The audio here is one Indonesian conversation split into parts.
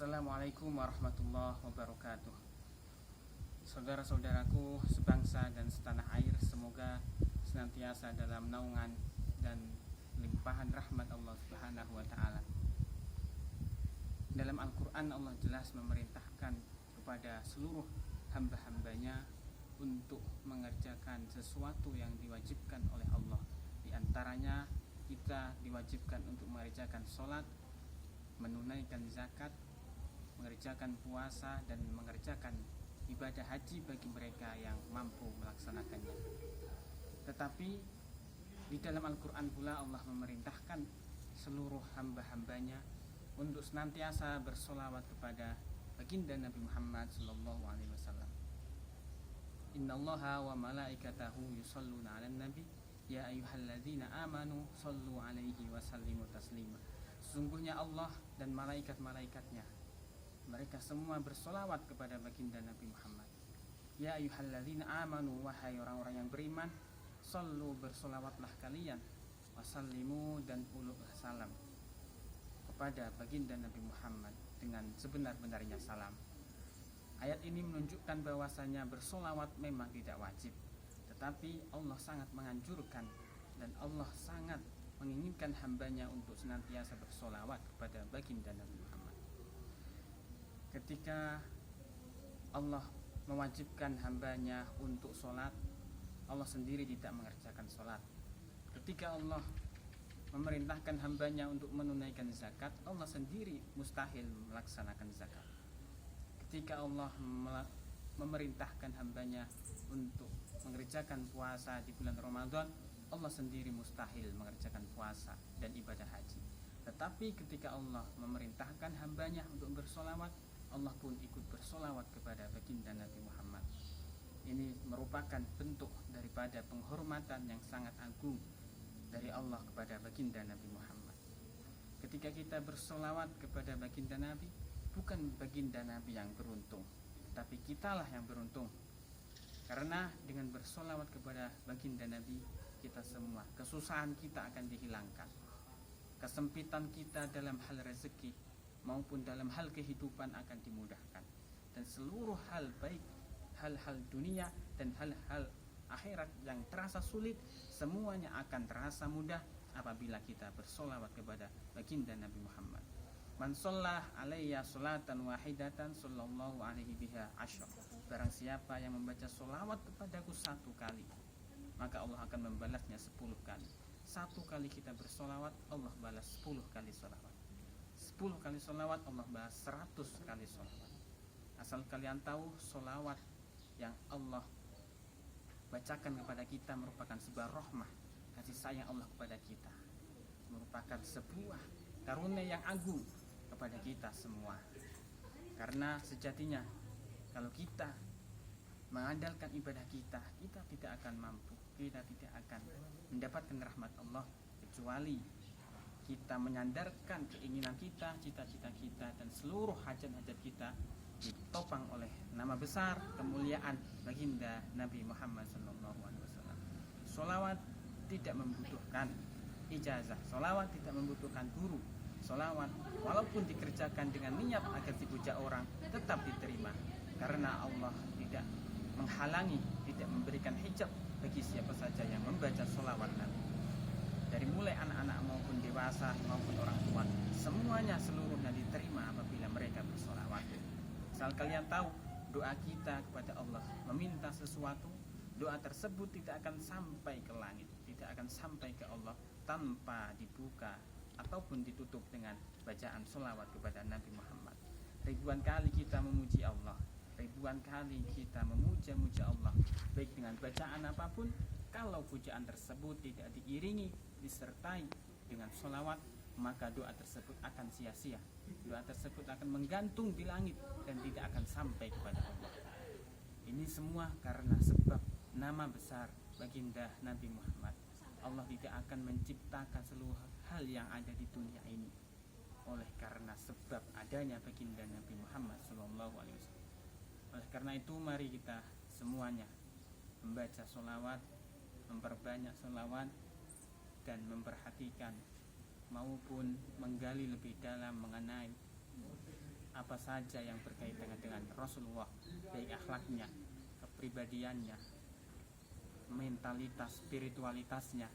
Assalamualaikum warahmatullahi wabarakatuh. Saudara-saudaraku sebangsa dan setanah air, semoga senantiasa dalam naungan dan limpahan rahmat Allah Subhanahu wa taala. Dalam Al-Qur'an Allah jelas memerintahkan kepada seluruh hamba-hambanya untuk mengerjakan sesuatu yang diwajibkan oleh Allah. Di antaranya kita diwajibkan untuk mengerjakan sholat, menunaikan zakat, mengerjakan puasa, dan mengerjakan ibadah haji bagi mereka yang mampu melaksanakannya. Tetapi di dalam Al-Quran pula Allah memerintahkan seluruh hamba-hambanya untuk senantiasa bersolawat kepada baginda Nabi Muhammad SAW. Innallaha wa malaikatahu yusalluna 'alan nabi ya ayyuhalladzina amanu sallu 'alaihi wa sallimu taslima. Sesungguhnya Allah dan malaikat-malaikatnya, mereka semua bersolawat kepada baginda Nabi Muhammad. Ya ayyuhalladzina amanu, wahai orang-orang yang beriman, sallu, bersolawatlah kalian, wasallimu, dan ulu salam kepada baginda Nabi Muhammad dengan sebenar-benarnya salam. Ayat ini menunjukkan bahwasanya bersolawat memang tidak wajib, tetapi Allah sangat menganjurkan dan Allah sangat menginginkan hambanya untuk senantiasa bersolawat kepada baginda Nabi Muhammad. Ketika Allah mewajibkan hambanya untuk sholat, Allah sendiri tidak mengerjakan sholat. Ketika Allah memerintahkan hambanya untuk menunaikan zakat, Allah sendiri mustahil melaksanakan zakat. Ketika Allah memerintahkan hambanya untuk mengerjakan puasa di bulan Ramadan, Allah sendiri mustahil mengerjakan puasa dan ibadah haji. Tetapi ketika Allah memerintahkan hambanya untuk bersolawat, Allah pun ikut bersolawat kepada baginda Nabi Muhammad. Ini merupakan bentuk daripada penghormatan yang sangat agung dari Allah kepada baginda Nabi Muhammad. Ketika kita bersolawat kepada baginda Nabi, bukan baginda Nabi yang beruntung, tapi kitalah yang beruntung. Karena dengan bersolawat kepada baginda Nabi, kita semua, kesusahan kita akan dihilangkan, kesempitan kita dalam hal rezeki maupun dalam hal kehidupan akan dimudahkan, dan seluruh hal baik, hal-hal dunia dan hal-hal akhirat yang terasa sulit, semuanya akan terasa mudah apabila kita bersolawat kepada baginda Nabi Muhammad. Man shollah alayya sholatan wahidatan sallallahu alaihi biha asyra. Barang siapa yang membaca solawat kepadaku satu kali, maka Allah akan membalasnya 10 kali. Satu kali kita bersolawat, Allah balas 10 kali solawat. 10 kali solawat, Allah balas 100 kali solawat. Asal kalian tahu, solawat yang Allah bacakan kepada kita merupakan sebuah rahmah, kasih sayang Allah kepada kita, merupakan sebuah karunia yang agung kepada kita semua. Karena sejatinya kalau kita mengandalkan ibadah kita, kita tidak akan mampu, kita tidak akan mendapatkan rahmat Allah kecuali kita menyandarkan keinginan kita, cita-cita kita, dan seluruh hajat-hajat kita ditopang oleh nama besar kemuliaan baginda Nabi Muhammad SAW. Solawat tidak membutuhkan ijazah, solawat tidak membutuhkan guru. Solawat walaupun dikerjakan dengan niat agar dipuja orang, tetap diterima, karena Allah tidak menghalangi, tidak memberikan hijab bagi siapa saja yang membaca solawat Nabi. Dari mulai anak-anak maupun dewasa maupun orang tua, semuanya seluruhnya diterima apabila mereka bersolawat. Asal kalian tahu, doa kita kepada Allah meminta sesuatu, doa tersebut tidak akan sampai ke langit, tidak akan sampai ke Allah tanpa dibuka ataupun ditutup dengan bacaan solawat kepada Nabi Muhammad. Ribuan kali kita memuji Allah, ribuan kali kita memuja-muja Allah, baik dengan bacaan apapun. Kalau pujaan tersebut tidak diiringi, disertai dengan solawat, maka doa tersebut akan sia-sia. Doa tersebut akan menggantung di langit dan tidak akan sampai kepada Allah. Ini semua karena sebab nama besar baginda Nabi Muhammad. Allah tidak akan menciptakan seluruh hal yang ada di dunia ini oleh karena sebab adanya baginda Nabi Muhammad SAW. Oleh karena itu, mari kita semuanya membaca solawat, memperbanyak solawat, dan memperhatikan maupun menggali lebih dalam mengenai apa apa saja yang berkaitan dengan Rasulullah, baik akhlaknya, kepribadiannya, mentalitas, spiritualitasnya,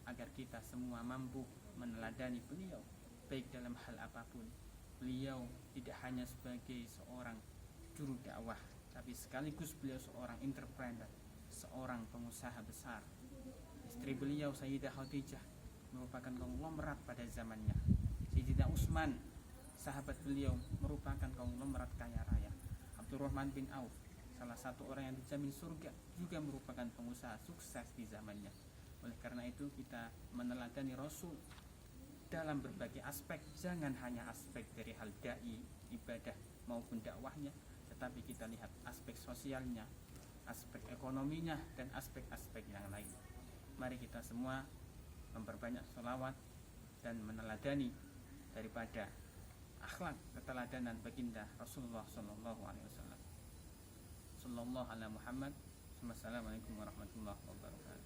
agar kita semua mampu meneladani beliau baik dalam hal apapun. Beliau tidak hanya sebagai seorang juru dakwah, tapi sekaligus beliau seorang entrepreneur, seorang pengusaha besar. Istri beliau Sayyidah Khadijah merupakan konglomerat pada zamannya. Sayyidina Utsman, sahabat beliau, merupakan konglomerat kaya raya. Abdurrahman bin Auf, salah satu orang yang dijamin surga, juga merupakan pengusaha sukses di zamannya. Oleh karena itu kita meneladani Rasul dalam berbagai aspek, jangan hanya aspek dari hal dai, ibadah maupun dakwahnya, tetapi kita lihat aspek sosialnya, aspek ekonominya, dan aspek-aspek yang lain. Mari kita semua memperbanyak sholawat dan meneladani daripada akhlak keteladanan baginda Rasulullah Sallallahu Alaihi Wasallam. Sallallahu ala Muhammad. Wassalamualaikum warahmatullahi wabarakatuh.